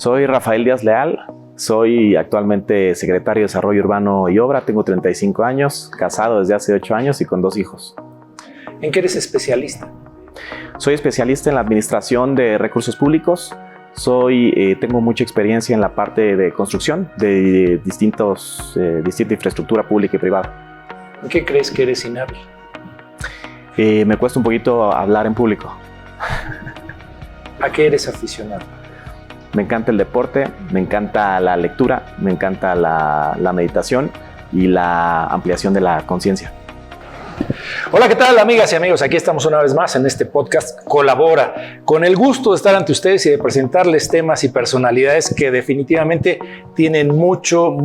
Soy Rafael Díaz Leal, soy actualmente secretario de Desarrollo Urbano y Obra, tengo 35 años, casado desde hace 8 años y con 2 hijos. ¿En qué eres especialista? Soy especialista en la administración de recursos públicos, tengo mucha experiencia en la parte de construcción de distinta infraestructura pública y privada. ¿En qué crees que eres inhábil? Me cuesta un poquito hablar en público. ¿A qué eres aficionado? Me encanta el deporte, me encanta la lectura, me encanta la meditación y la ampliación de la conciencia. Hola, ¿qué tal, amigas y amigos? Aquí estamos una vez más en este podcast Colabora, con el gusto de estar ante ustedes y de presentarles temas y personalidades que definitivamente tienen mucho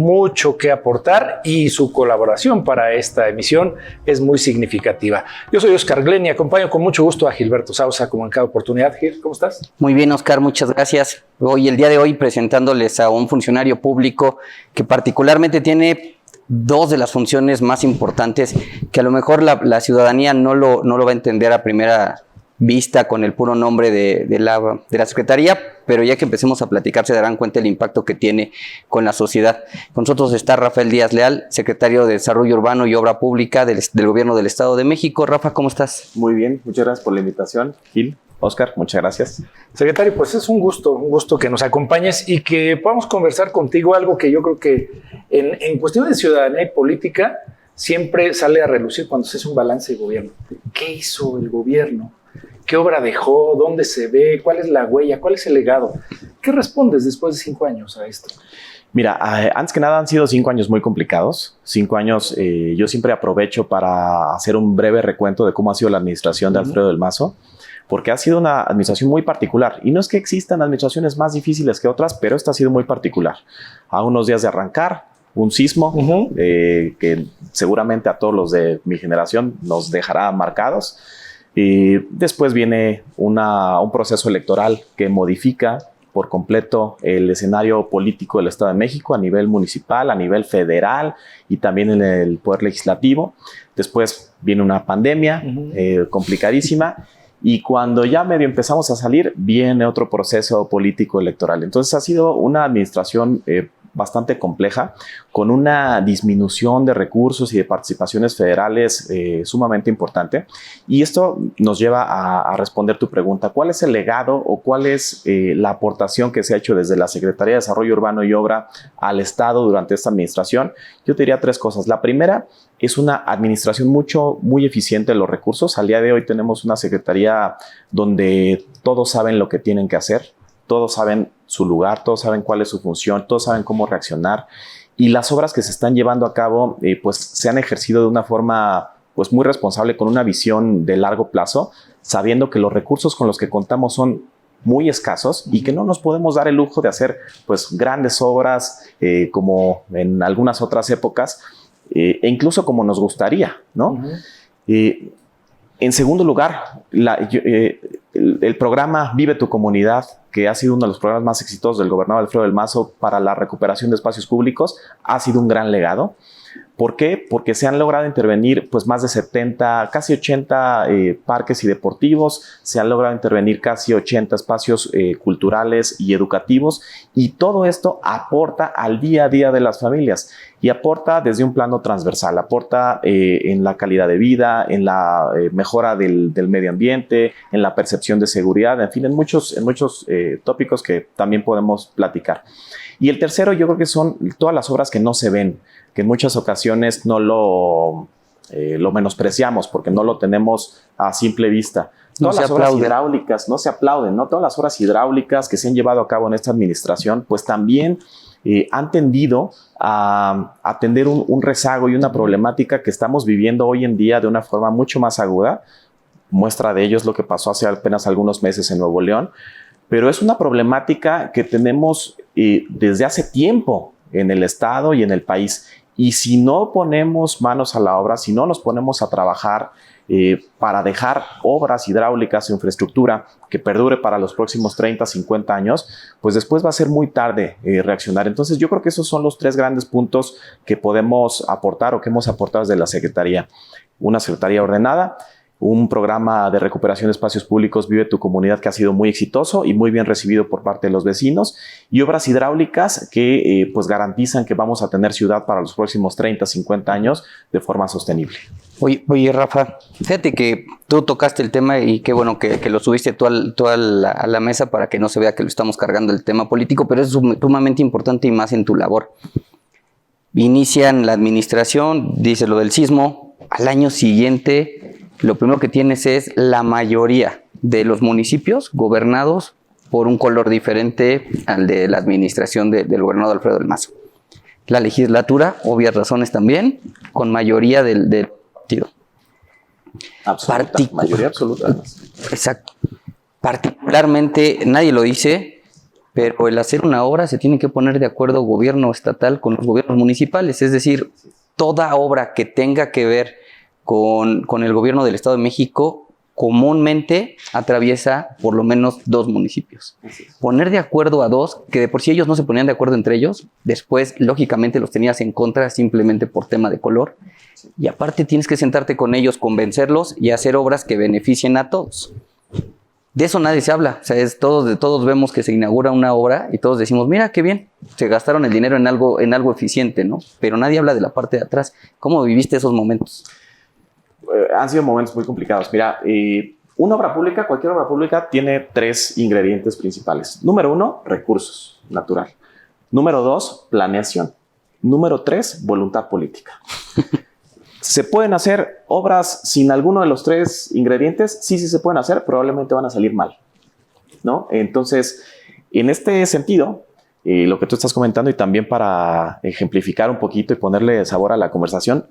que aportar, y su colaboración para esta emisión es muy significativa. Yo soy Oscar Glenn y acompaño con mucho gusto a Gilberto Sousa, como en cada oportunidad. Gil, ¿cómo estás? Muy bien, Oscar, muchas gracias. El día de hoy presentándoles a un funcionario público que particularmente tiene dos de las funciones más importantes que a lo mejor la ciudadanía no lo va a entender a primera vista con el puro nombre de la Secretaría, pero ya que empecemos a platicar se darán cuenta del impacto que tiene con la sociedad. Con nosotros está Rafael Díaz Leal, secretario de Desarrollo Urbano y Obra Pública del Gobierno del Estado de México. Rafa, ¿cómo estás? Muy bien, muchas gracias por la invitación, Gil. Oscar, muchas gracias. Secretario, pues es un gusto que nos acompañes y que podamos conversar contigo algo que yo creo que en cuestión de ciudadanía y política siempre sale a relucir cuando se hace un balance de gobierno. ¿Qué hizo el gobierno? ¿Qué obra dejó? ¿Dónde se ve? ¿Cuál es la huella? ¿Cuál es el legado? ¿Qué respondes después de 5 años a esto? Mira, antes que nada han sido 5 años muy complicados. 5 años, yo siempre aprovecho para hacer un breve recuento de cómo ha sido la administración de Alfredo del Mazo, porque ha sido una administración muy particular. Y no es que existan administraciones más difíciles que otras, pero esta ha sido muy particular. A unos días de arrancar, un sismo que seguramente a todos los de mi generación nos dejará marcados. Y después viene un proceso electoral que modifica por completo el escenario político del Estado de México a nivel municipal, a nivel federal y también en el Poder Legislativo. Después viene una pandemia complicadísima. Y cuando ya medio empezamos a salir, viene otro proceso político electoral. Entonces ha sido una administración bastante compleja, con una disminución de recursos y de participaciones federales sumamente importante. Y esto nos lleva a responder tu pregunta: ¿cuál es el legado o cuál es la aportación que se ha hecho desde la Secretaría de Desarrollo Urbano y Obra al Estado durante esta administración? Yo te diría 3 cosas. La primera es una administración muy eficiente de los recursos. Al día de hoy tenemos una secretaría donde todos saben lo que tienen que hacer, todos saben su lugar, todos saben cuál es su función, todos saben cómo reaccionar, y las obras que se están llevando a cabo pues se han ejercido de una forma pues muy responsable, con una visión de largo plazo, sabiendo que los recursos con los que contamos son muy escasos y que no nos podemos dar el lujo de hacer pues grandes obras como en algunas otras épocas, e incluso como nos gustaría, ¿no? En segundo lugar, el programa Vive tu Comunidad, que ha sido uno de los programas más exitosos del gobernador Alfredo del Mazo para la recuperación de espacios públicos, ha sido un gran legado. ¿Por qué? Porque se han logrado intervenir pues más de 70, casi 80 parques y deportivos, se han logrado intervenir casi 80 espacios culturales y educativos, y todo esto aporta al día a día de las familias y aporta desde un plano transversal, aporta en la calidad de vida, en la mejora del medio ambiente, en la percepción de seguridad, en fin, en muchos tópicos que también podemos platicar. Y el tercero, yo creo que son todas las obras que no se ven, que en muchas ocasiones no lo menospreciamos porque no lo tenemos a simple vista. Todas las obras hidráulicas no se aplauden, ¿no? Todas las obras hidráulicas que se han llevado a cabo en esta administración, pues también han tendido a atender un rezago y una problemática que estamos viviendo hoy en día de una forma mucho más aguda. Muestra de ello es lo que pasó hace apenas algunos meses en Nuevo León, pero es una problemática que tenemos desde hace tiempo en el Estado y en el país. Y si no ponemos manos a la obra, si no nos ponemos a trabajar para dejar obras hidráulicas e infraestructura que perdure para los próximos 30, 50 años, pues después va a ser muy tarde reaccionar. Entonces yo creo que esos son los 3 grandes puntos que podemos aportar o que hemos aportado desde la Secretaría. Una Secretaría ordenada, un programa de recuperación de espacios públicos Vive tu Comunidad que ha sido muy exitoso y muy bien recibido por parte de los vecinos, y obras hidráulicas que pues garantizan que vamos a tener ciudad para los próximos 30, 50 años de forma sostenible. Oye, Rafa, fíjate que tú tocaste el tema y qué bueno que lo subiste tú a la mesa para que no se vea que lo estamos cargando el tema político, pero es sumamente importante y más en tu labor. Inician la administración, dice lo del sismo, al año siguiente lo primero que tienes es la mayoría de los municipios gobernados por un color diferente al de la administración del gobernador Alfredo del Mazo. La legislatura, obvias razones también, con mayoría del partido. Absoluta, mayoría absoluta. Exacto. Particularmente, nadie lo dice, pero el hacer una obra se tiene que poner de acuerdo gobierno estatal con los gobiernos municipales. Es decir, toda obra que tenga que ver con el gobierno del Estado de México comúnmente atraviesa por lo menos 2 municipios. Poner de acuerdo a 2, que de por sí ellos no se ponían de acuerdo entre ellos, después lógicamente los tenías en contra simplemente por tema de color, y aparte tienes que sentarte con ellos, convencerlos y hacer obras que beneficien a todos. De eso nadie se habla, o sea, todos vemos que se inaugura una obra y todos decimos, mira qué bien, se gastaron el dinero en algo eficiente, ¿no? Pero nadie habla de la parte de atrás. ¿Cómo viviste esos momentos? Han sido momentos muy complicados. Mira, una obra pública, cualquier obra pública, tiene 3 ingredientes principales. Número 1, recursos, natural. Número 2, planeación. Número 3, voluntad política. ¿Se pueden hacer obras sin alguno de los 3 ingredientes? Sí se pueden hacer, probablemente van a salir mal, ¿no? Entonces, en este sentido, lo que tú estás comentando, y también para ejemplificar un poquito y ponerle sabor a la conversación,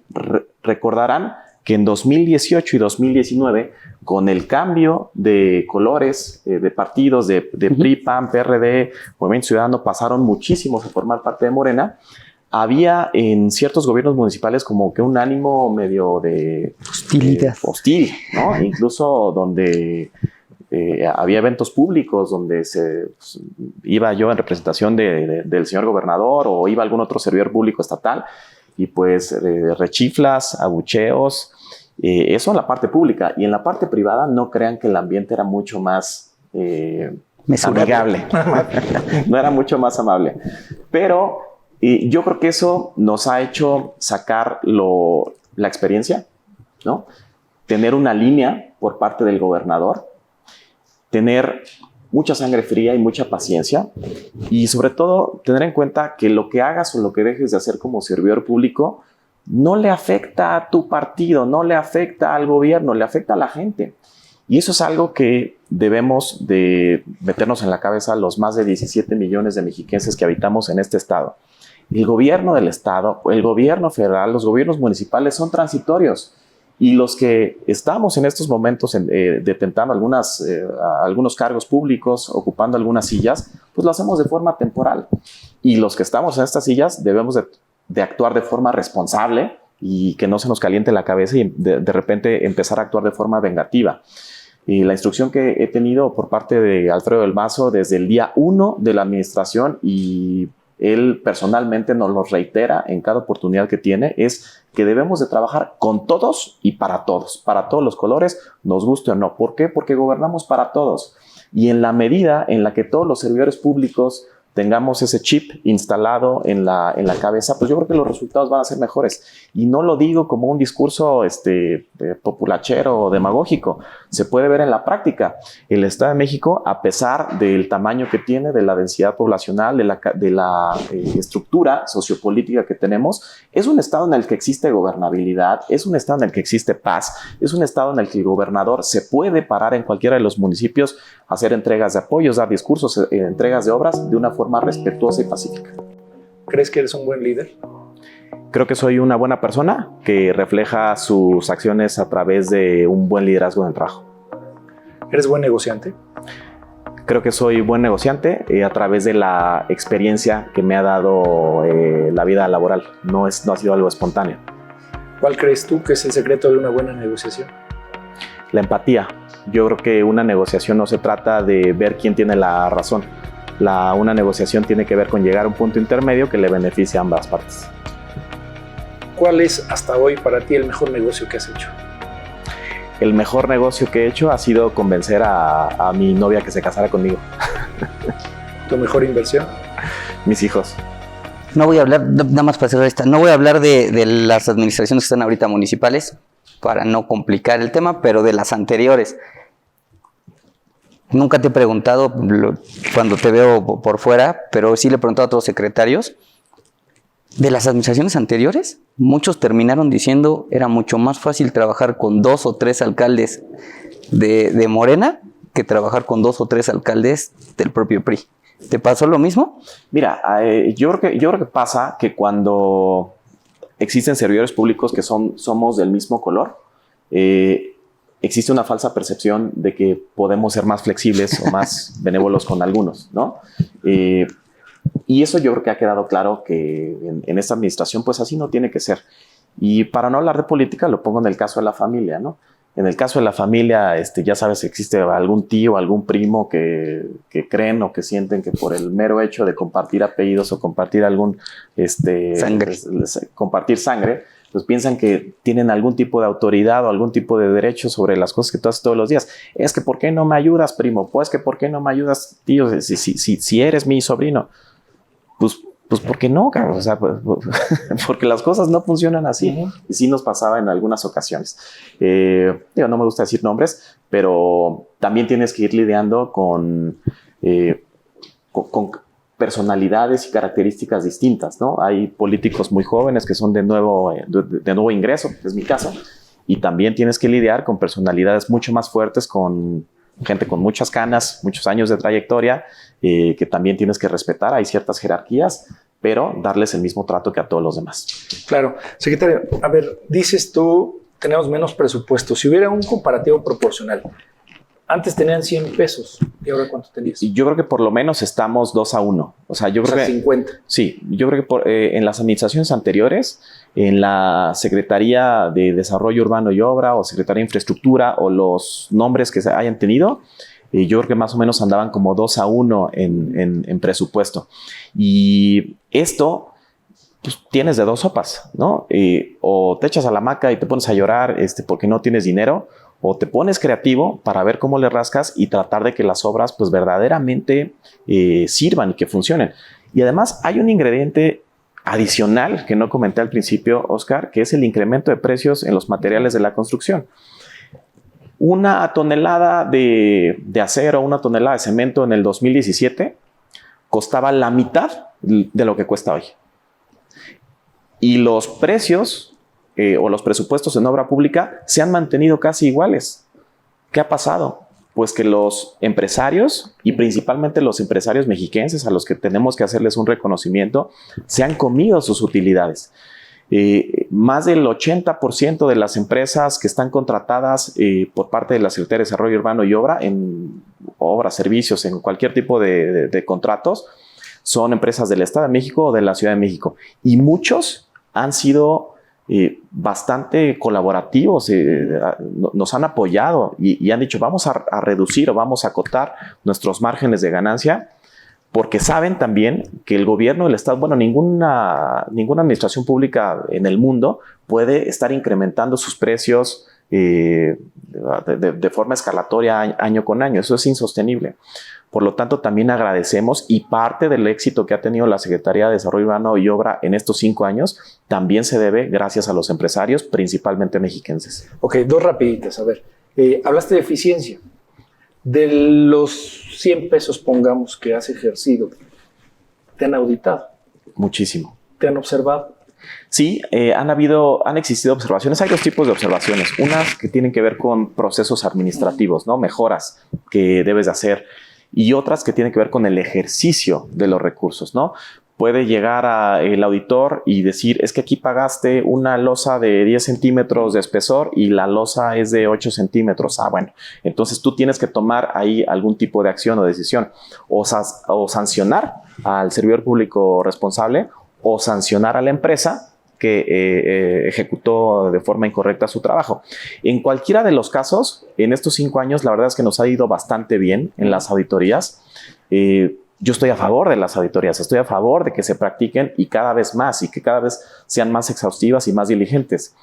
recordarán que en 2018 y 2019, con el cambio de colores de partidos de PRI, PAN, PRD, Movimiento Ciudadano, pasaron muchísimos a formar parte de Morena. Había en ciertos gobiernos municipales como que un ánimo medio de hostilidad, hostil, ¿no? Incluso donde había eventos públicos donde iba yo en representación del señor gobernador o iba algún otro servidor público estatal, y pues rechiflas, abucheos, eso en la parte pública. Y en la parte privada no crean que el ambiente era mucho más amigable. No era mucho más amable. Pero yo creo que eso nos ha hecho sacar la experiencia, ¿no? Tener una línea por parte del gobernador, tener mucha sangre fría y mucha paciencia, y sobre todo tener en cuenta que lo que hagas o lo que dejes de hacer como servidor público no le afecta a tu partido, no le afecta al gobierno, le afecta a la gente. Y eso es algo que debemos de meternos en la cabeza los más de 17 millones de mexiquenses que habitamos en este estado. El gobierno del estado, el gobierno federal, los gobiernos municipales son transitorios. Y los que estamos en estos momentos detentando algunos cargos públicos, ocupando algunas sillas, pues lo hacemos de forma temporal. Y los que estamos en estas sillas debemos de actuar de forma responsable y que no se nos caliente la cabeza y de repente empezar a actuar de forma vengativa. Y la instrucción que he tenido por parte de Alfredo del Mazo desde el día 1 de la administración, y él personalmente nos lo reitera en cada oportunidad que tiene, es que debemos de trabajar con todos y para todos los colores, nos guste o no. ¿Por qué? Porque gobernamos para todos. Y en la medida en la que todos los servidores públicos tengamos ese chip instalado en la cabeza, pues yo creo que los resultados van a ser mejores. Y no lo digo como un discurso populachero o demagógico. Se puede ver en la práctica. El Estado de México, a pesar del tamaño que tiene, de la densidad poblacional, de la estructura sociopolítica que tenemos, es un estado en el que existe gobernabilidad, es un estado en el que existe paz, es un estado en el que el gobernador se puede parar en cualquiera de los municipios, hacer entregas de apoyos, dar discursos, entregas de obras de una forma respetuosa y pacífica. ¿Crees que eres un buen líder? Creo que soy una buena persona que refleja sus acciones a través de un buen liderazgo en el trabajo. ¿Eres buen negociante? Creo que soy buen negociante a través de la experiencia que me ha dado la vida laboral. No ha sido algo espontáneo. ¿Cuál crees tú que es el secreto de una buena negociación? La empatía. Yo creo que una negociación no se trata de ver quién tiene la razón. Una negociación tiene que ver con llegar a un punto intermedio que le beneficie a ambas partes. ¿Cuál es hasta hoy para ti el mejor negocio que has hecho? el mejor negocio que he hecho ha sido convencer a mi novia que se casara conmigo. ¿Tu mejor inversión? Mis hijos. No voy a hablar, nada más para cerrar esta, no voy a hablar de las administraciones que están ahorita municipales, para no complicar el tema, pero de las anteriores. Nunca te he preguntado cuando te veo por fuera, pero sí le he preguntado a otros secretarios. De las administraciones anteriores, muchos terminaron diciendo era mucho más fácil trabajar con 2 o 3 alcaldes de Morena que trabajar con 2 o 3 alcaldes del propio PRI. ¿Te pasó lo mismo? Mira, yo creo que pasa que cuando existen servidores públicos que somos del mismo color, existe una falsa percepción de que podemos ser más flexibles o más benévolos con algunos, ¿no? Y eso yo creo que ha quedado claro que en esta administración, pues así no tiene que ser. Y para no hablar de política, lo pongo en el caso de la familia, ¿no? En el caso de la familia, ya sabes, existe algún tío, algún primo que creen o que sienten que por el mero hecho de compartir apellidos o compartir compartir sangre, pues piensan que tienen algún tipo de autoridad o algún tipo de derecho sobre las cosas que tú haces todos los días. Es que ¿por qué no me ayudas, primo? Pues que ¿por qué no me ayudas, tío? Si eres mi sobrino, pues ¿por qué no, cabrón? O sea, porque las cosas no funcionan así. Uh-huh. Y sí nos pasaba en algunas ocasiones. No me gusta decir nombres, pero también tienes que ir lidiando con personalidades y características distintas, ¿no? Hay políticos muy jóvenes que son de nuevo ingreso, es mi caso, y también tienes que lidiar con personalidades mucho más fuertes, con gente con muchas canas, muchos años de trayectoria, que también tienes que respetar. Hay ciertas jerarquías, pero darles el mismo trato que a todos los demás. Claro. Secretario, a ver, dices tú, tenemos menos presupuesto. Si hubiera un comparativo proporcional, antes tenían 100 pesos, ¿y ahora cuánto tenías? Yo creo que por lo menos estamos 2-1. O sea, yo creo que 50. Sí, yo creo que en las administraciones anteriores, en la Secretaría de Desarrollo Urbano y Obra o Secretaría de Infraestructura o los nombres que se hayan tenido, yo creo que más o menos andaban como 2-1 en presupuesto. Y esto, pues tienes de dos sopas, ¿no? O te echas a la hamaca y te pones a llorar porque no tienes dinero, o te pones creativo para ver cómo le rascas y tratar de que las obras pues verdaderamente sirvan y que funcionen. Y además hay un ingrediente adicional que no comenté al principio, Oscar, que es el incremento de precios en los materiales de la construcción. Una tonelada de acero, una tonelada de cemento en el 2017 costaba la mitad de lo que cuesta hoy. Y los precios o los presupuestos en obra pública se han mantenido casi iguales. ¿Qué ha pasado? Pues que los empresarios, y principalmente los empresarios mexiquenses, a los que tenemos que hacerles un reconocimiento, se han comido sus utilidades. Más del 80% de las empresas que están contratadas por parte de la Secretaría de Desarrollo Urbano y Obra, en obras, servicios, en cualquier tipo de contratos, son empresas del Estado de México o de la Ciudad de México. Y muchos han sido bastante colaborativos, nos han apoyado y han dicho vamos a reducir o vamos a acotar nuestros márgenes de ganancia, porque saben también que el gobierno del Estado, bueno, ninguna administración pública en el mundo puede estar incrementando sus precios de forma escalatoria año con año. Eso es insostenible. Por lo tanto, también agradecemos, y parte del éxito que ha tenido la Secretaría de Desarrollo Urbano y Obra en estos 5 años también se debe gracias a los empresarios, principalmente mexiquenses. Ok, 2 rapiditas. A ver, hablaste de eficiencia. De los 100 pesos, pongamos, que has ejercido, ¿te han auditado? Muchísimo. ¿Te han observado? Sí, han existido observaciones. Hay 2 tipos de observaciones. Unas que tienen que ver con procesos administrativos, ¿no? Mejoras que debes de hacer. Y otras que tienen que ver con el ejercicio de los recursos, ¿no? Puede llegar el auditor y decir, es que aquí pagaste una losa de 10 centímetros de espesor y la losa es de 8 centímetros. Ah, bueno, entonces tú tienes que tomar ahí algún tipo de acción o decisión. O sancionar al servidor público responsable o sancionar a la empresa que ejecutó de forma incorrecta su trabajo. En cualquiera de los casos, en estos 5 años, la verdad es que nos ha ido bastante bien en las auditorías. Yo estoy a favor de las auditorías, estoy a favor de que se practiquen y cada vez más, y que cada vez sean más exhaustivas y más diligentes.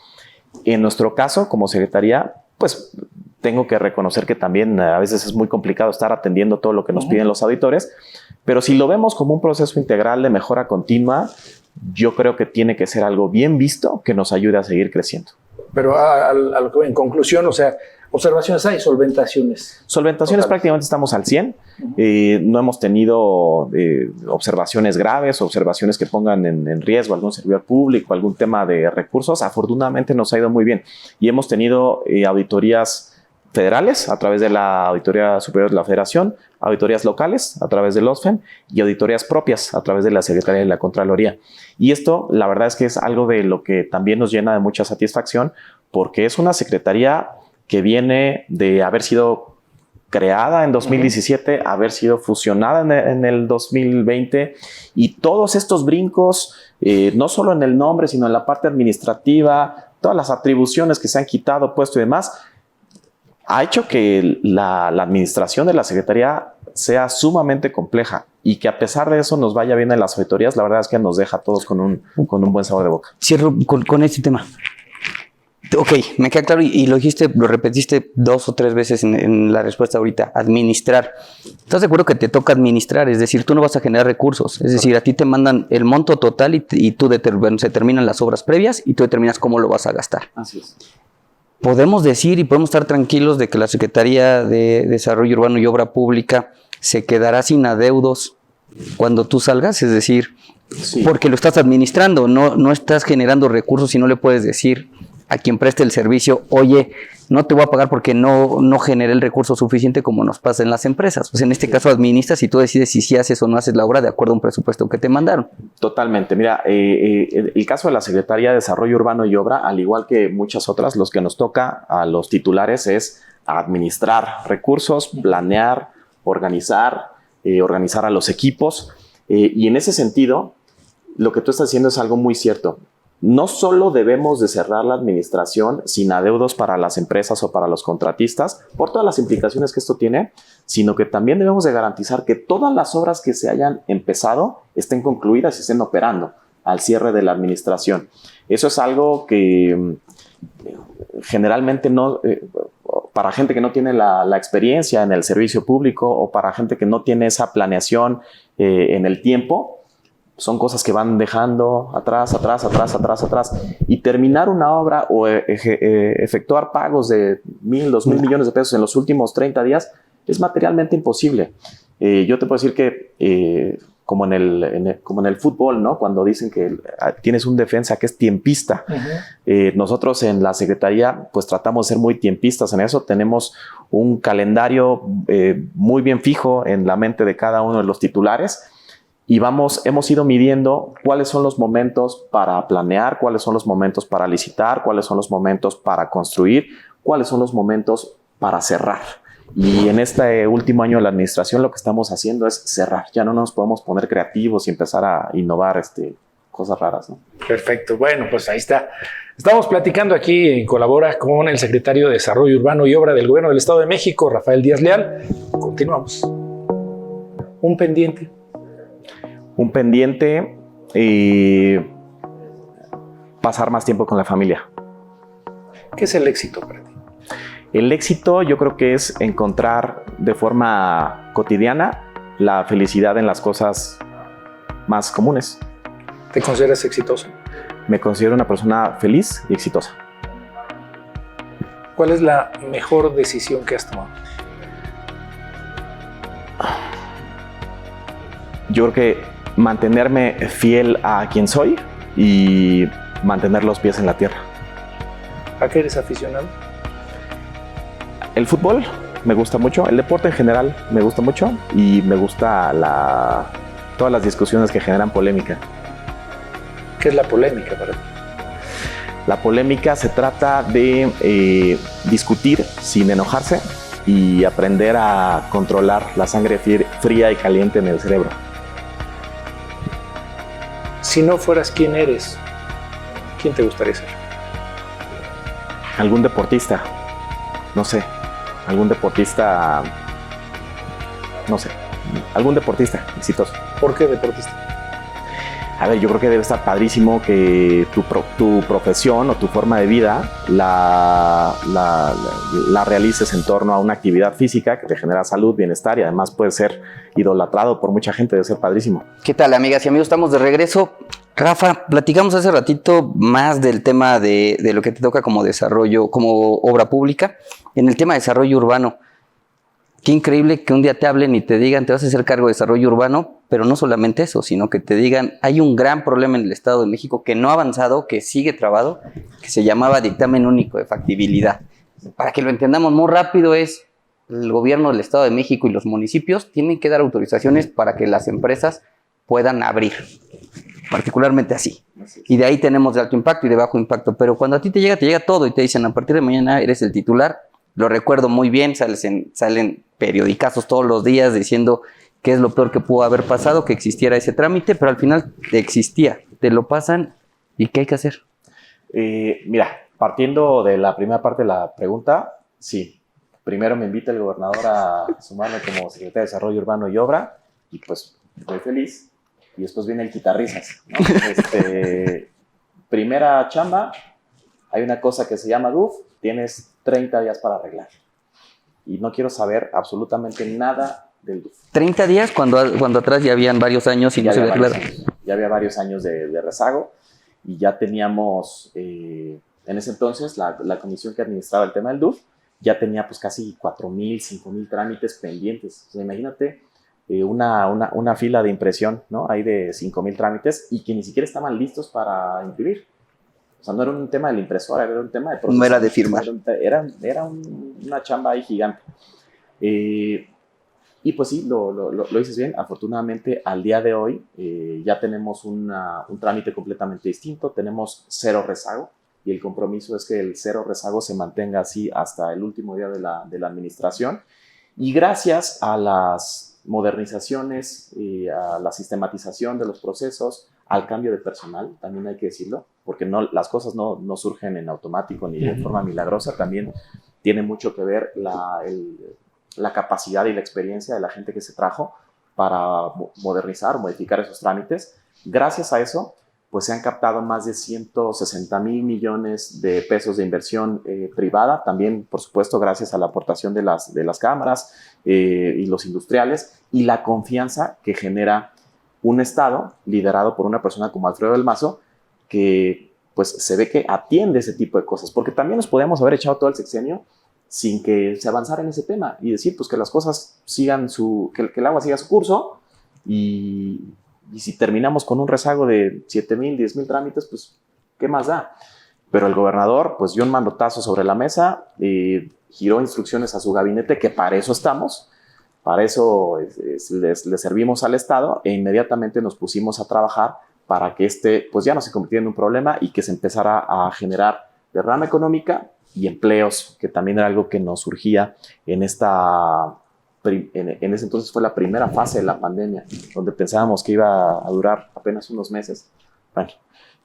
En nuestro caso, como Secretaría, pues tengo que reconocer que también a veces es muy complicado estar atendiendo todo lo que nos piden los auditores, pero si lo vemos como un proceso integral de mejora continua, yo creo que tiene que ser algo bien visto que nos ayude a seguir creciendo. Pero en conclusión, o sea, observaciones hay, solventaciones. Solventaciones totales. Prácticamente estamos al 100. No hemos tenido observaciones graves, observaciones que pongan en riesgo algún servidor público, algún tema de recursos. Afortunadamente nos ha ido muy bien. Y hemos tenido auditorías federales a través de la Auditoría Superior de la Federación, auditorías locales a través del OSFEM y auditorías propias a través de la Secretaría de la Contraloría. Y esto, la verdad es que es algo de lo que también nos llena de mucha satisfacción, porque es una secretaría que viene de haber sido creada en 2017, haber sido fusionada en el 2020, y todos estos brincos, no solo en el nombre, sino en la parte administrativa, todas las atribuciones que se han quitado, puesto y demás, ha hecho que la administración de la Secretaría sea sumamente compleja y que a pesar de eso nos vaya bien en las auditorías. La verdad es que nos deja a todos con un buen sabor de boca. Cierro con este tema. Ok, me queda claro y lo dijiste, lo repetiste 2 o 3 veces en la respuesta ahorita, administrar. ¿Estás de acuerdo que te toca administrar? Es decir, tú no vas a generar recursos, es decir, a ti te mandan el monto total y tú se terminan las obras previas y tú determinas cómo lo vas a gastar. Así es. Podemos decir y podemos estar tranquilos de que la Secretaría de Desarrollo Urbano y Obra Pública se quedará sin adeudos cuando tú salgas, es decir, sí, porque lo estás administrando, no estás generando recursos y no le puedes decir a quien preste el servicio, oye, no te voy a pagar porque no generé el recurso suficiente, como nos pasa en las empresas. Pues en este caso administras y tú decides si haces o no haces la obra de acuerdo a un presupuesto que te mandaron. Totalmente. Mira, el caso de la Secretaría de Desarrollo Urbano y Obra, al igual que muchas otras, los que nos toca a los titulares es administrar recursos, planear, organizar a los equipos. Y en ese sentido, lo que tú estás haciendo es algo muy cierto. No solo debemos de cerrar la administración sin adeudos para las empresas o para los contratistas, por todas las implicaciones que esto tiene, sino que también debemos de garantizar que todas las obras que se hayan empezado estén concluidas y estén operando al cierre de la administración. Eso es algo que generalmente no, para gente que no tiene la experiencia en el servicio público o para gente que no tiene esa planeación en el tiempo, son cosas que van dejando atrás. Y terminar una obra o efectuar pagos de 1,000, 2,000 millones de pesos en los últimos 30 días es materialmente imposible. Yo te puedo decir que, como en el fútbol, ¿no? Cuando dicen que tienes un defensa que es tiempista. Nosotros en la Secretaría pues tratamos de ser muy tiempistas en eso. Tenemos un calendario muy bien fijo en la mente de cada uno de los titulares. Y hemos ido midiendo cuáles son los momentos para planear, cuáles son los momentos para licitar, cuáles son los momentos para construir, cuáles son los momentos para cerrar. Y en este último año de la administración lo que estamos haciendo es cerrar. Ya no nos podemos poner creativos y empezar a innovar cosas raras, ¿no? Perfecto. Bueno, pues ahí está. Estamos platicando aquí en Colabora con el secretario de Desarrollo Urbano y Obra del Gobierno del Estado de México, Rafael Díaz Leal. Continuamos. Un pendiente, pasar más tiempo con la familia. ¿Qué es el éxito para ti? El éxito yo creo que es encontrar de forma cotidiana la felicidad en las cosas más comunes. ¿Te consideras exitoso? Me considero una persona feliz y exitosa. ¿Cuál es la mejor decisión que has tomado? Yo creo que mantenerme fiel a quien soy y mantener los pies en la tierra. ¿A qué eres aficionado? El fútbol me gusta mucho, el deporte en general me gusta mucho y me gusta todas las discusiones que generan polémica. ¿Qué es la polémica para ti? La polémica se trata de discutir sin enojarse y aprender a controlar la sangre fría y caliente en el cerebro. Si no fueras quien eres, ¿quién te gustaría ser? Algún deportista, no sé, algún deportista exitoso. ¿Por qué deportista? A ver, yo creo que debe estar padrísimo que tu profesión o tu forma de vida la realices en torno a una actividad física que te genera salud, bienestar y además puede ser idolatrado por mucha gente, debe ser padrísimo. ¿Qué tal, amigas y amigos? Estamos de regreso. Rafa, platicamos hace ratito más del tema de lo que te toca como desarrollo, como obra pública, en el tema de desarrollo urbano. Qué increíble que un día te hablen y te digan, te vas a hacer cargo de desarrollo urbano, pero no solamente eso, sino que te digan, hay un gran problema en el Estado de México que no ha avanzado, que sigue trabado, que se llamaba dictamen único de factibilidad. Para que lo entendamos muy rápido es, el gobierno del Estado de México y los municipios tienen que dar autorizaciones para que las empresas puedan abrir, particularmente así. Y de ahí tenemos de alto impacto y de bajo impacto, pero cuando a ti te llega todo y te dicen, a partir de mañana eres el titular. Lo recuerdo muy bien, salen periodicazos todos los días diciendo que es lo peor que pudo haber pasado, que existiera ese trámite, pero al final existía, te lo pasan y ¿qué hay que hacer? Mira, partiendo de la primera parte de la pregunta, sí. Primero me invita el gobernador a sumarme como secretario de Desarrollo Urbano y Obra y pues estoy feliz. Y después viene el quitarrisas, ¿no? Primera chamba, hay una cosa que se llama DUF, tienes 30 días para arreglar. Y no quiero saber absolutamente nada del DUF. 30 días cuando atrás ya habían varios años y no se había arreglado. Ya había varios años de rezago y ya teníamos, en ese entonces, la comisión que administraba el tema del DUF ya tenía pues casi 4,000, 5,000 trámites pendientes. O sea, imagínate una fila de impresión, ¿no? Hay de 5,000 trámites y que ni siquiera estaban listos para imprimir. O sea, no era un tema de la impresora, era un tema de proceso. No era de firmar. Era una chamba ahí gigante. Y pues sí, lo dices bien. Afortunadamente, al día de hoy ya tenemos un trámite completamente distinto. Tenemos 0 rezago y el compromiso es que el 0 rezago se mantenga así hasta el último día de la administración. Y gracias a las modernizaciones, a la sistematización de los procesos, al cambio de personal, también hay que decirlo, porque las cosas no surgen en automático ni de forma milagrosa, también tiene mucho que ver la capacidad y la experiencia de la gente que se trajo para modernizar, modificar esos trámites. Gracias a eso, pues se han captado más de 160,000 millones de pesos de inversión privada, también, por supuesto, gracias a la aportación de las cámaras y los industriales, y la confianza que genera un Estado liderado por una persona como Alfredo del Mazo, que pues se ve que atiende ese tipo de cosas, porque también nos podíamos haber echado todo el sexenio sin que se avanzara en ese tema y decir pues que las cosas sigan que el agua siga su curso y si terminamos con un rezago de 7,000, 10,000 trámites, pues ¿qué más da? Pero el gobernador pues dio un mandotazo sobre la mesa, giró instrucciones a su gabinete, que para eso estamos, para eso le servimos al Estado, e inmediatamente nos pusimos a trabajar para que pues ya no se convirtiera en un problema y que se empezara a generar derrama económica y empleos, que también era algo que nos surgía en ese entonces fue la primera fase de la pandemia, donde pensábamos que iba a durar apenas unos meses. Bueno,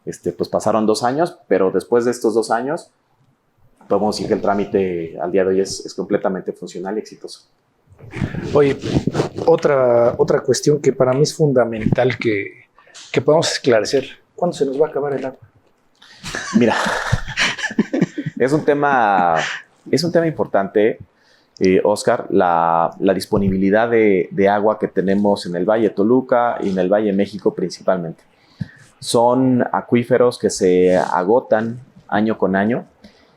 pues pasaron 2 años, pero después de estos 2 años, podemos decir que el trámite al día de hoy es completamente funcional y exitoso. Oye, otra cuestión que para mí es fundamental que podamos esclarecer. ¿Cuándo se nos va a acabar el agua? Mira, es un tema importante, Oscar, la disponibilidad de agua que tenemos en el Valle de Toluca y en el Valle de México principalmente. Son acuíferos que se agotan año con año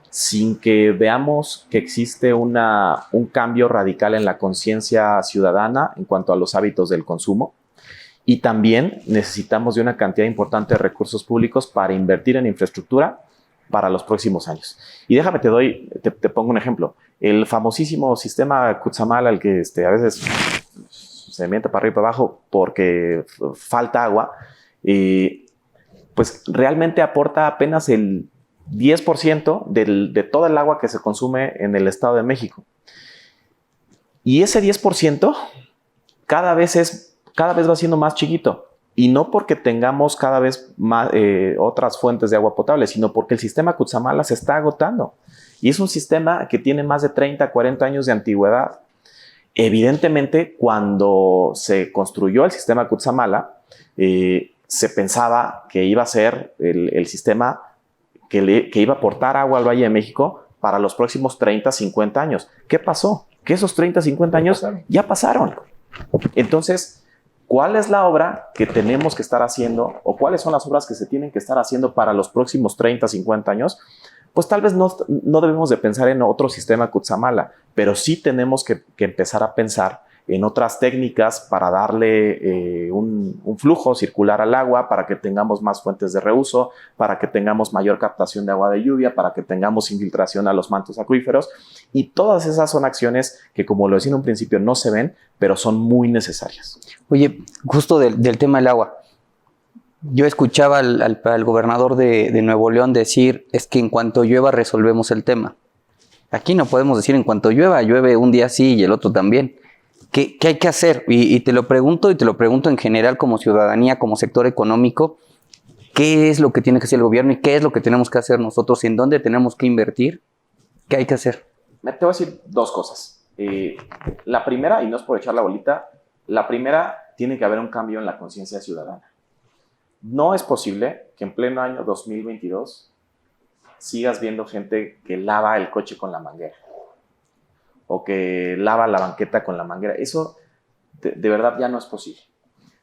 sin que veamos que existe un cambio radical en la conciencia ciudadana en cuanto a los hábitos del consumo. Y también necesitamos de una cantidad importante de recursos públicos para invertir en infraestructura para los próximos años. Y déjame, te pongo un ejemplo. El famosísimo sistema Cutzamala, al que a veces se miente para arriba y para abajo porque falta agua, pues realmente aporta apenas el 10% de todo el agua que se consume en el Estado de México. Y ese 10% cada vez va siendo más chiquito. Y no porque tengamos cada vez más otras fuentes de agua potable, sino porque el sistema Cutzamala se está agotando. Y es un sistema que tiene más de 30, 40 años de antigüedad. Evidentemente, cuando se construyó el sistema Cutzamala, se pensaba que iba a ser el sistema que iba a aportar agua al Valle de México para los próximos 30, 50 años. ¿Qué pasó? Que esos 30, 50 años ya pasaron. Entonces, ¿cuál es la obra que tenemos que estar haciendo o cuáles son las obras que se tienen que estar haciendo para los próximos 30, 50 años? Pues tal vez no debemos de pensar en otro sistema Cutzamala, pero sí tenemos que empezar a pensar en otras técnicas para darle un flujo circular al agua, para que tengamos más fuentes de reuso, para que tengamos mayor captación de agua de lluvia, para que tengamos infiltración a los mantos acuíferos. Y todas esas son acciones que, como lo decía en un principio, no se ven, pero son muy necesarias. Oye, justo del tema del agua. Yo escuchaba al gobernador de Nuevo León decir, es que en cuanto llueva resolvemos el tema. Aquí no podemos decir en cuanto llueva, llueve un día sí y el otro también. ¿Qué hay que hacer? Y te lo pregunto en general como ciudadanía, como sector económico, ¿qué es lo que tiene que hacer el gobierno y qué es lo que tenemos que hacer nosotros? ¿En dónde tenemos que invertir? ¿Qué hay que hacer? Te voy a decir dos cosas. La primera, y no es por echar la bolita, la primera, tiene que haber un cambio en la conciencia ciudadana. No es posible que en pleno año 2022 sigas viendo gente que lava el coche con la manguera o que lava la banqueta con la manguera. Eso de verdad ya no es posible.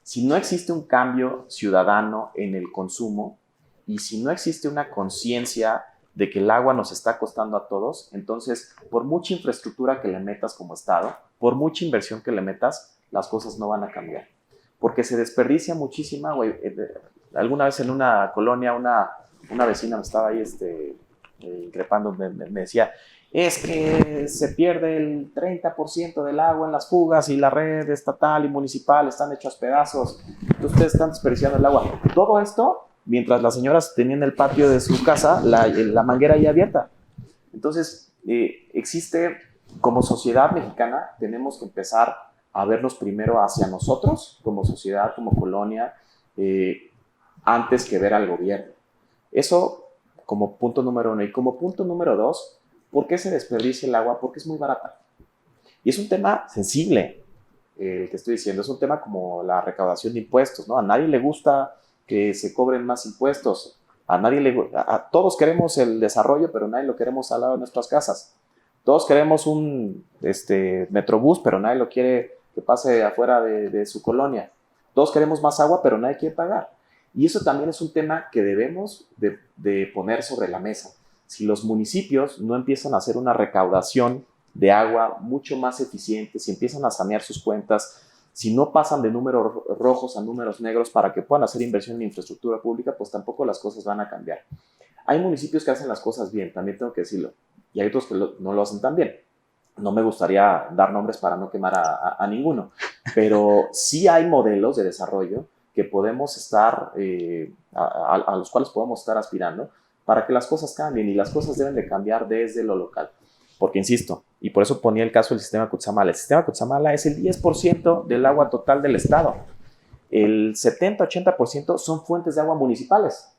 Si no existe un cambio ciudadano en el consumo y si no existe una conciencia de que el agua nos está costando a todos, entonces por mucha infraestructura que le metas como Estado, por mucha inversión que le metas, las cosas no van a cambiar. Porque se desperdicia muchísima agua. Alguna vez en una colonia una vecina me estaba ahí increpando, me decía, es que se pierde el 30% del agua en las fugas y la red estatal y municipal están hechos pedazos. Ustedes están desperdiciando el agua. Todo esto mientras las señoras tenían el patio de su casa la manguera ahí abierta. Entonces, existe, como sociedad mexicana, tenemos que empezar a vernos primero hacia nosotros, como sociedad, como colonia, antes que ver al gobierno. Eso como punto número 1. Y como punto número 2, ¿por qué se desperdicia el agua? Porque es muy barata. Y es un tema sensible, que estoy diciendo. Es un tema como la recaudación de impuestos, ¿no? A nadie le gusta que se cobren más impuestos. A todos queremos el desarrollo, pero nadie lo queremos al lado de nuestras casas. Todos queremos un metrobús, pero nadie lo quiere que pase afuera de su colonia. Todos queremos más agua, pero nadie quiere pagar. Y eso también es un tema que debemos de poner sobre la mesa. Si los municipios no empiezan a hacer una recaudación de agua mucho más eficiente, si empiezan a sanear sus cuentas, si no pasan de números rojos a números negros para que puedan hacer inversión en infraestructura pública, pues tampoco las cosas van a cambiar. Hay municipios que hacen las cosas bien, también tengo que decirlo, y hay otros que no lo hacen tan bien. No me gustaría dar nombres para no quemar a ninguno, pero sí hay modelos de desarrollo que podemos estar, a los cuales podemos estar aspirando para que las cosas cambien, y las cosas deben de cambiar desde lo local. Porque, insisto, y por eso ponía el caso del sistema Cutzamala. El sistema Cutzamala es el 10% del agua total del estado. El 70-80% son fuentes de agua municipales.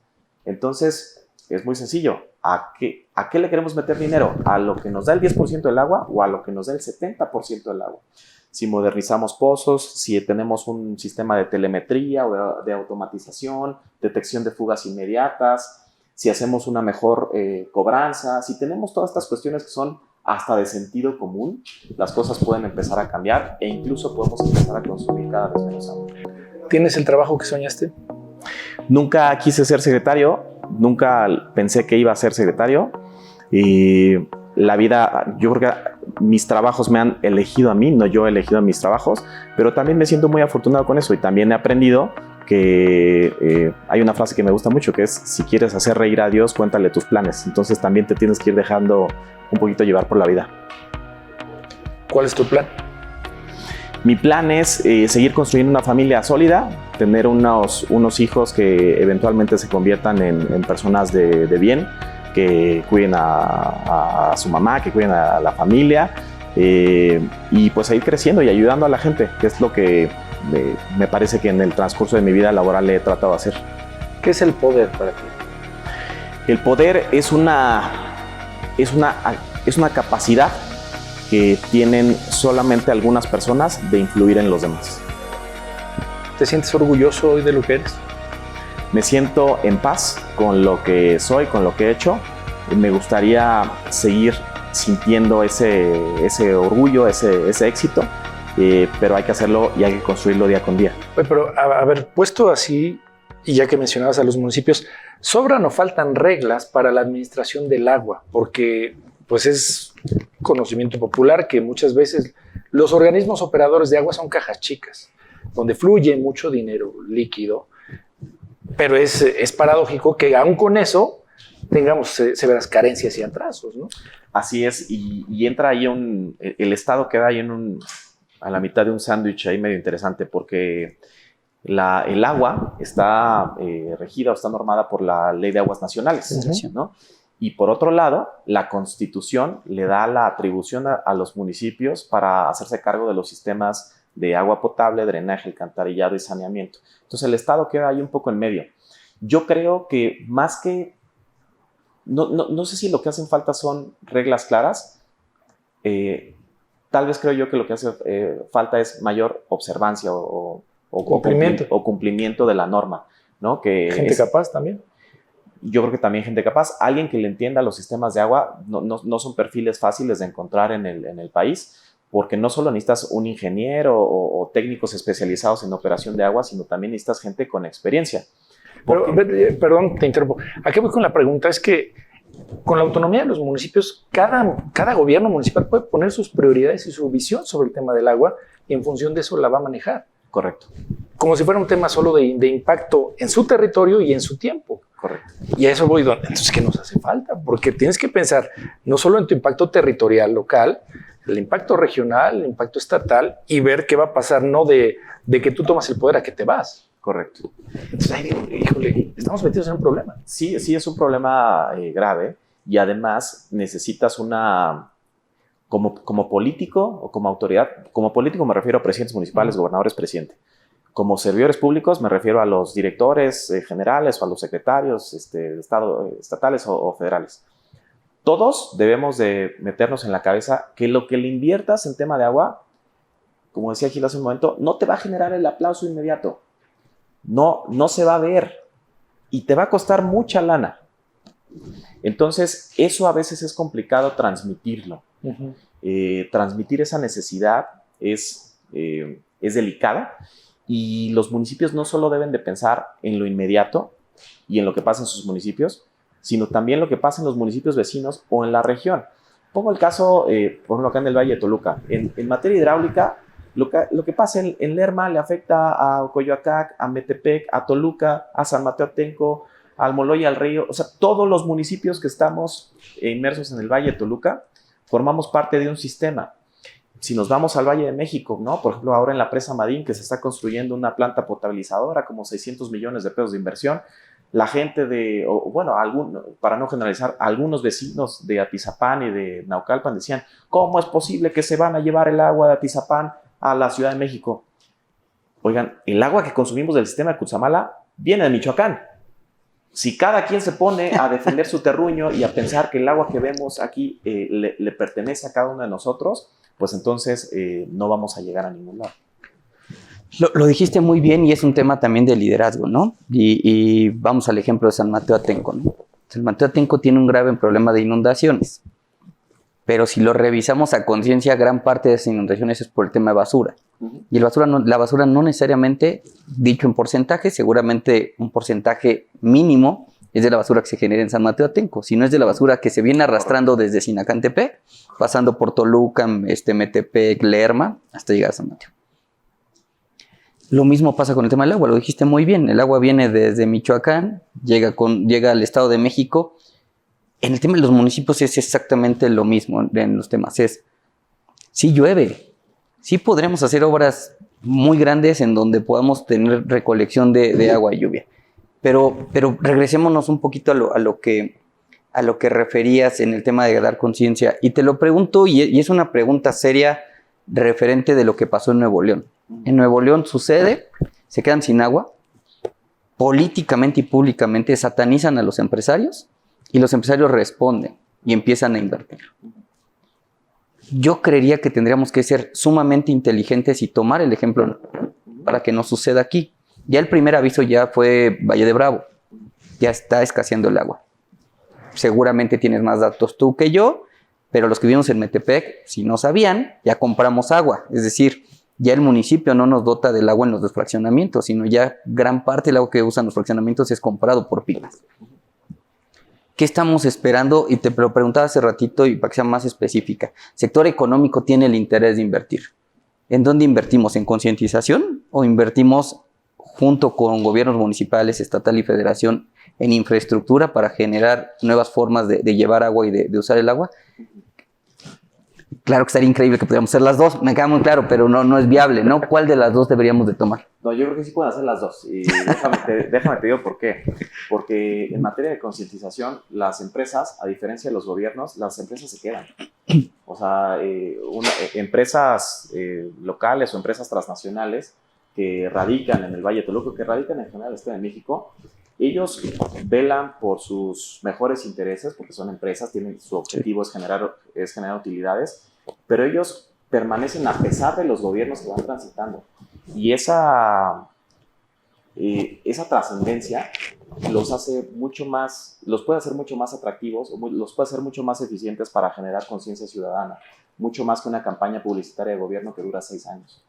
Entonces, es muy sencillo. ¿A qué le queremos meter dinero? ¿A lo que nos da el 10% del agua o a lo que nos da el 70% del agua? Si modernizamos pozos, si tenemos un sistema de telemetría o de automatización, detección de fugas inmediatas, si hacemos una mejor cobranza, si tenemos todas estas cuestiones que son hasta de sentido común, las cosas pueden empezar a cambiar e incluso podemos empezar a consumir cada vez menos agua. ¿Tienes el trabajo que soñaste? Nunca quise ser secretario, nunca pensé que iba a ser secretario, y la vida, yo creo que mis trabajos me han elegido a mí, no yo he elegido a mis trabajos, pero también me siento muy afortunado con eso, y también he aprendido que hay una frase que me gusta mucho, que es: si quieres hacer reír a Dios, cuéntale tus planes. Entonces también te tienes que ir dejando un poquito llevar por la vida. ¿Cuál es tu plan? Mi plan es seguir construyendo una familia sólida, tener unos hijos que eventualmente se conviertan en personas de bien, que cuiden a su mamá, que cuiden a la familia, y pues seguir creciendo y ayudando a la gente, que es lo que me parece que en el transcurso de mi vida laboral he tratado de hacer. ¿Qué es el poder para ti? El poder es una capacidad que tienen solamente algunas personas de influir en los demás. ¿Te sientes orgulloso hoy de lo que eres? me siento en paz con lo que soy, con lo que he hecho. Me gustaría seguir sintiendo ese orgullo, ese éxito, pero hay que hacerlo y hay que construirlo día con día. Oye, pero a ver, puesto así, y ya que mencionabas a los municipios, ¿sobran o faltan reglas para la administración del agua? Porque pues es conocimiento popular que muchas veces los organismos operadores de agua son cajas chicas, donde fluye mucho dinero líquido, pero es paradójico que aún con eso tengamos severas carencias y atrasos, ¿no? Así es, y entra ahí el Estado queda ahí a la mitad de un sándwich ahí medio interesante, porque el agua está regida o está normada por la Ley de Aguas Nacionales, ¿no? Y por otro lado, la Constitución le da la atribución a los municipios para hacerse cargo de los sistemas de agua potable, drenaje, alcantarillado y saneamiento. Entonces el Estado queda ahí un poco en medio. Yo creo que más que... No sé si lo que hacen falta son reglas claras. Tal vez creo yo que lo que hace falta es mayor observancia o cumplimiento de la norma, ¿no? Que gente capaz también. Yo creo que también gente capaz. Alguien que le entienda los sistemas de agua no son perfiles fáciles de encontrar en el país, porque no solo necesitas un ingeniero o técnicos especializados en operación de agua, sino también necesitas gente con experiencia. Pero, perdón, te interrumpo. ¿A qué voy con la pregunta? Es que con la autonomía de los municipios, cada gobierno municipal puede poner sus prioridades y su visión sobre el tema del agua y en función de eso la va a manejar. Correcto. Como si fuera un tema solo de impacto en su territorio y en su tiempo. Correcto. Y a eso voy. Entonces, ¿qué nos hace falta? Porque tienes que pensar no solo en tu impacto territorial local, el impacto regional, el impacto estatal y ver qué va a pasar, no de que tú tomas el poder a que te vas. Correcto. Entonces, ahí digo, híjole, estamos metidos en un problema. Sí, es un problema grave y además necesitas como político o como autoridad, como político me refiero a presidentes municipales, gobernadores, presidente. Como servidores públicos me refiero a los directores generales o a los secretarios de Estado, estatales o federales. Todos debemos de meternos en la cabeza que lo que le inviertas en tema de agua, como decía Gil hace un momento, no te va a generar el aplauso inmediato. No se va a ver y te va a costar mucha lana. Entonces, eso a veces es complicado transmitirlo. Transmitir esa necesidad es delicada y los municipios no solo deben de pensar en lo inmediato y en lo que pasa en sus municipios, sino también lo que pasa en los municipios vecinos o en la región. Pongo el caso, por ejemplo, acá en el Valle de Toluca. En materia hidráulica, lo que pasa en Lerma le afecta a Coyoacac, a Metepec, a Toluca, a San Mateo Atenco, a Almoloya, al Río. O sea, todos los municipios que estamos inmersos en el Valle de Toluca formamos parte de un sistema. Si nos vamos al Valle de México, ¿no? Por ejemplo, ahora en la presa Madín, que se está construyendo una planta potabilizadora, como 600 millones de pesos de inversión, la gente para no generalizar, algunos vecinos de Atizapán y de Naucalpan decían, ¿cómo es posible que se van a llevar el agua de Atizapán a la Ciudad de México? Oigan, el agua que consumimos del sistema de Cutzamala viene de Michoacán. Si cada quien se pone a defender su terruño y a pensar que el agua que vemos aquí le pertenece a cada uno de nosotros, pues entonces no vamos a llegar a ningún lado. Lo dijiste muy bien y es un tema también de liderazgo, ¿no? Y vamos al ejemplo de San Mateo Atenco, ¿no? San Mateo Atenco tiene un grave problema de inundaciones, pero si lo revisamos a conciencia, gran parte de esas inundaciones es por el tema de basura. Y la basura no necesariamente, dicho en porcentaje, seguramente un porcentaje mínimo es de la basura que se genera en San Mateo Atenco, sino es de la basura que se viene arrastrando desde Sinacantepec, pasando por Toluca, Metepec, Lerma, hasta llegar a San Mateo. Lo mismo pasa con el tema del agua, lo dijiste muy bien, el agua viene desde Michoacán, llega al Estado de México. En el tema de los municipios es exactamente lo mismo en los temas, sí llueve, sí podremos hacer obras muy grandes en donde podamos tener recolección de agua y lluvia, pero regresémonos un poquito a lo que referías en el tema de dar conciencia, y te lo pregunto, y es una pregunta seria referente de lo que pasó en Nuevo León. En Nuevo León sucede, se quedan sin agua, políticamente y públicamente satanizan a los empresarios y los empresarios responden y empiezan a invertir. Yo creería que tendríamos que ser sumamente inteligentes y tomar el ejemplo para que no suceda aquí. Ya el primer aviso ya fue Valle de Bravo. ya está escaseando el agua. Seguramente tienes más datos tú que yo, pero los que vivimos en Metepec, si no sabían, ya compramos agua. Es decir, ya el municipio no nos dota del agua en los fraccionamientos, sino ya gran parte del agua que usan los fraccionamientos es comprado por pymes. ¿Qué estamos esperando? Y te lo preguntaba hace ratito y para que sea más específica. Sector económico tiene el interés de invertir. ¿En dónde invertimos? ¿En concientización o invertimos junto con gobiernos municipales, estatal y federación en infraestructura para generar nuevas formas de llevar agua y de usar el agua? Claro que estaría increíble que pudiéramos hacer las dos, me queda muy claro, pero no es viable, ¿no? ¿Cuál de las dos deberíamos de tomar? No, yo creo que sí pueden hacer las dos. Y déjame te digo por qué. Porque en materia de concientización, las empresas, a diferencia de los gobiernos, las empresas se quedan. O sea, empresas locales o empresas transnacionales que radican en el Valle de Toluca, que radican en general en el Estado de México, ellos velan por sus mejores intereses, porque son empresas, su objetivo es generar utilidades, pero ellos permanecen a pesar de los gobiernos que van transitando. Y esa trascendencia los puede hacer mucho más atractivos, los puede hacer mucho más eficientes para generar conciencia ciudadana, mucho más que una campaña publicitaria de gobierno que dura 6 años.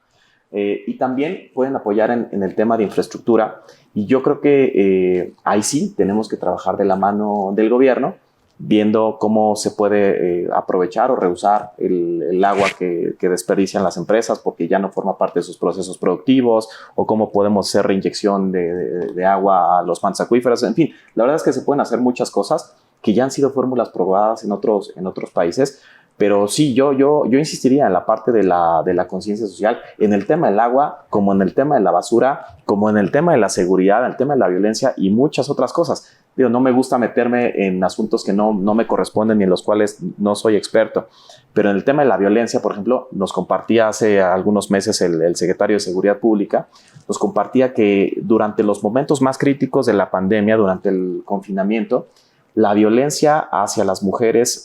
Y también pueden apoyar en el tema de infraestructura, y yo creo que ahí sí tenemos que trabajar de la mano del gobierno, viendo cómo se puede aprovechar o reusar el agua que desperdician las empresas porque ya no forma parte de sus procesos productivos, o cómo podemos hacer reinyección de agua a los mantos acuíferos. En fin, la verdad es que se pueden hacer muchas cosas que ya han sido fórmulas probadas en otros países. Pero sí, yo insistiría en la parte de la conciencia social, en el tema del agua, como en el tema de la basura, como en el tema de la seguridad, en el tema de la violencia y muchas otras cosas. Digo, no me gusta meterme en asuntos que no me corresponden y en los cuales no soy experto. Pero en el tema de la violencia, por ejemplo, nos compartía hace algunos meses el secretario de Seguridad Pública, nos compartía que durante los momentos más críticos de la pandemia, durante el confinamiento, la violencia hacia las mujeres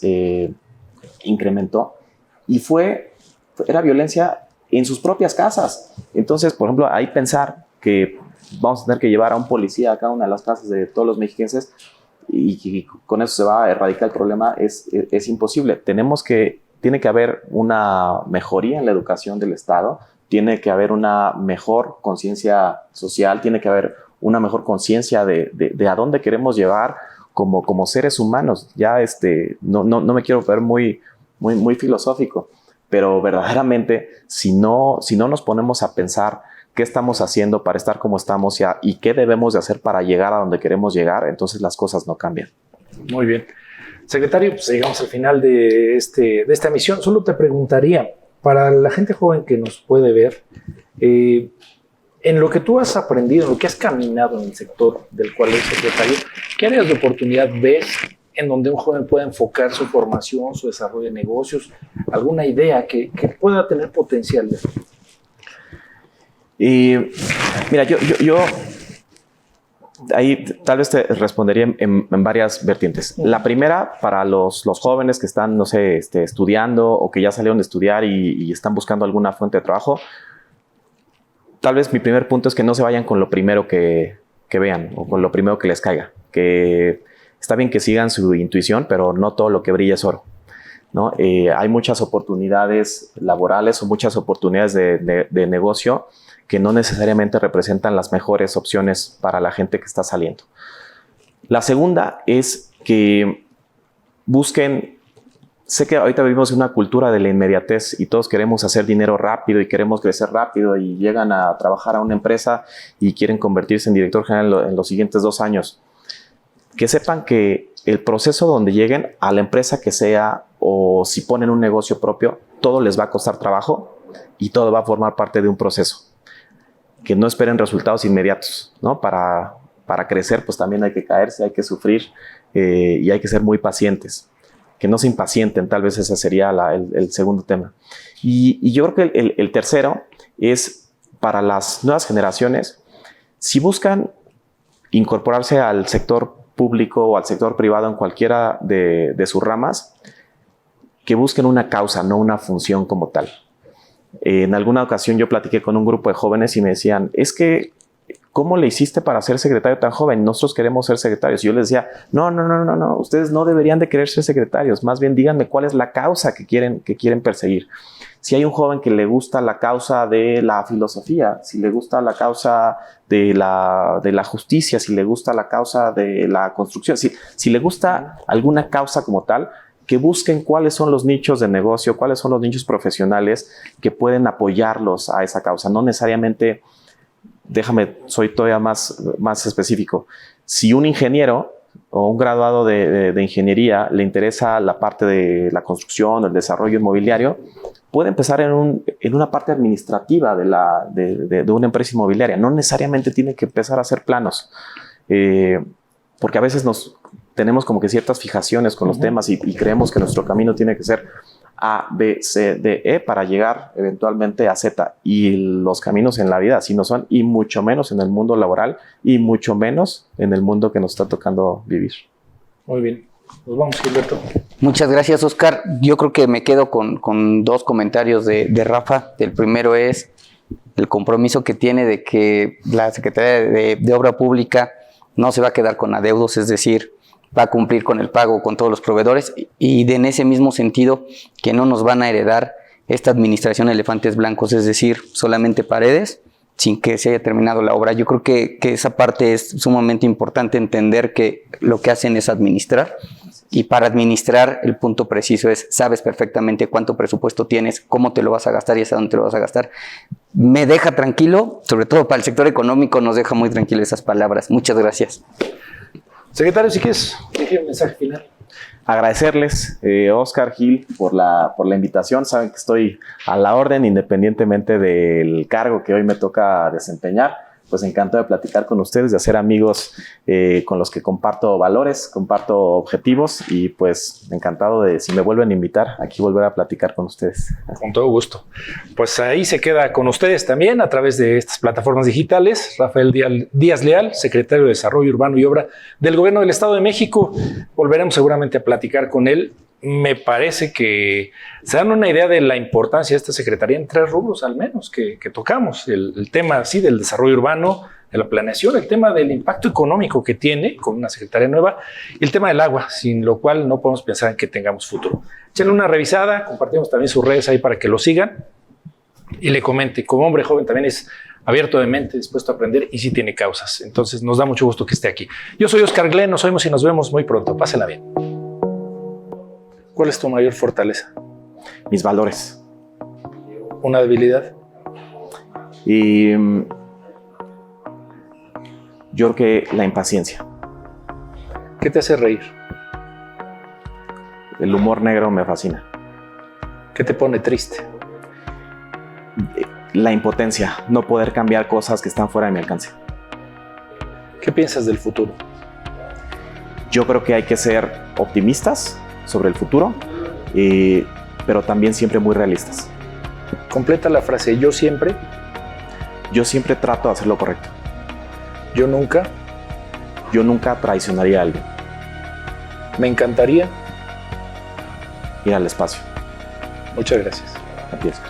incrementó, y era violencia en sus propias casas. Entonces, por ejemplo, ahí pensar que vamos a tener que llevar a un policía a cada una de las casas de todos los mexiquenses y con eso se va a erradicar el problema es imposible. Tiene que haber una mejoría en la educación del Estado, tiene que haber una mejor conciencia social, tiene que haber una mejor conciencia de a dónde queremos llevar como seres humanos. Ya no me quiero ver muy filosófico, pero verdaderamente si no nos ponemos a pensar qué estamos haciendo para estar como estamos y qué debemos de hacer para llegar a donde queremos llegar, entonces las cosas no cambian. Muy bien. Secretario, pues llegamos al final de esta emisión. Solo te preguntaría, para la gente joven que nos puede ver, en lo que tú has aprendido, en lo que has caminado en el sector del cual eres secretario, ¿qué áreas de oportunidad ves en donde un joven pueda enfocar su formación, su desarrollo de negocios, alguna idea que pueda tener potencial? Y mira, yo ahí tal vez te respondería en varias vertientes. La primera, para los jóvenes que están, no sé, estudiando o que ya salieron de estudiar y están buscando alguna fuente de trabajo, tal vez mi primer punto es que no se vayan con lo primero que vean o con lo primero que les caiga. Que está bien que sigan su intuición, pero no todo lo que brilla es oro, ¿no? Hay muchas oportunidades laborales o muchas oportunidades de negocio que no necesariamente representan las mejores opciones para la gente que está saliendo. La segunda es que busquen. Sé que ahorita vivimos en una cultura de la inmediatez y todos queremos hacer dinero rápido y queremos crecer rápido, y llegan a trabajar a una empresa y quieren convertirse en director general en los siguientes 2 años. Que sepan que el proceso donde lleguen, a la empresa que sea, o si ponen un negocio propio, todo les va a costar trabajo y todo va a formar parte de un proceso. Que no esperen resultados inmediatos, ¿no? Para crecer, pues también hay que caerse, hay que sufrir y hay que ser muy pacientes. Que no se impacienten, tal vez ese sería el segundo tema. Y yo creo que el tercero es para las nuevas generaciones. Si buscan incorporarse al sector público o al sector privado en cualquiera de sus ramas, que busquen una causa, no una función como tal. En alguna ocasión yo platiqué con un grupo de jóvenes y me decían, es que ¿cómo le hiciste para ser secretario tan joven? Nosotros queremos ser secretarios. Y yo les decía, no, ustedes no deberían de querer ser secretarios, más bien díganme cuál es la causa que quieren perseguir. Si hay un joven que le gusta la causa de la filosofía, si le gusta la causa de la justicia, si le gusta la causa de la construcción, si le gusta alguna causa como tal, que busquen cuáles son los nichos de negocio, cuáles son los nichos profesionales que pueden apoyarlos a esa causa. No necesariamente, soy todavía más específico. Si un ingeniero o un graduado de ingeniería le interesa la parte de la construcción, el desarrollo inmobiliario, puede empezar en una parte administrativa de una empresa inmobiliaria. No necesariamente tiene que empezar a hacer planos, porque a veces tenemos como que ciertas fijaciones con los temas y creemos que nuestro camino tiene que ser A, B, C, D, E para llegar eventualmente a Z. Y los caminos en la vida así no son, y mucho menos en el mundo laboral, y mucho menos en el mundo que nos está tocando vivir. Muy bien. Nos vamos, Gilberto. Muchas gracias, Oscar. Yo creo que me quedo con dos comentarios de Rafa. El primero es el compromiso que tiene de que la Secretaría de Obra Pública no se va a quedar con adeudos, es decir, va a cumplir con el pago con todos los proveedores, y en ese mismo sentido que no nos van a heredar esta administración elefantes blancos, es decir, solamente paredes sin que se haya terminado la obra. Yo creo que esa parte es sumamente importante, entender que lo que hacen es administrar, y para administrar el punto preciso es, sabes perfectamente cuánto presupuesto tienes, cómo te lo vas a gastar y hasta dónde te lo vas a gastar. Me deja tranquilo, sobre todo para el sector económico nos deja muy tranquilo esas palabras. Muchas gracias. Secretario, si quieres, deje un mensaje final. Agradecerles, Oscar, Gil, por la invitación. Saben que estoy a la orden independientemente del cargo que hoy me toca desempeñar. Pues encantado de platicar con ustedes, de hacer amigos con los que comparto valores, comparto objetivos, y pues encantado de, si me vuelven a invitar, aquí volver a platicar con ustedes. Con todo gusto. Pues ahí se queda con ustedes también a través de estas plataformas digitales. Rafael Díaz Leal, secretario de Desarrollo Urbano y Obra del Gobierno del Estado de México. Volveremos seguramente a platicar con él. Me parece que se dan una idea de la importancia de esta secretaría en 3 rubros al menos que tocamos. El tema sí, del desarrollo urbano, de la planeación, el tema del impacto económico que tiene con una secretaría nueva, y el tema del agua, sin lo cual no podemos pensar en que tengamos futuro. Échenle una revisada, compartimos también sus redes ahí para que lo sigan, y le comente, como hombre joven también es abierto de mente, dispuesto a aprender, y sí tiene causas. Entonces nos da mucho gusto que esté aquí. Yo soy Oscar Glenn, nos oímos y nos vemos muy pronto. Pásenla bien. ¿Cuál es tu mayor fortaleza? Mis valores. ¿Una debilidad? Y yo creo que la impaciencia. ¿Qué te hace reír? El humor negro me fascina. ¿Qué te pone triste? La impotencia, no poder cambiar cosas que están fuera de mi alcance. ¿Qué piensas del futuro? Yo creo que hay que ser optimistas sobre el futuro, pero también siempre muy realistas. Completa la frase, yo siempre trato de hacer lo correcto. Yo nunca traicionaría a alguien. Me encantaría ir al espacio. Muchas gracias. Empieza.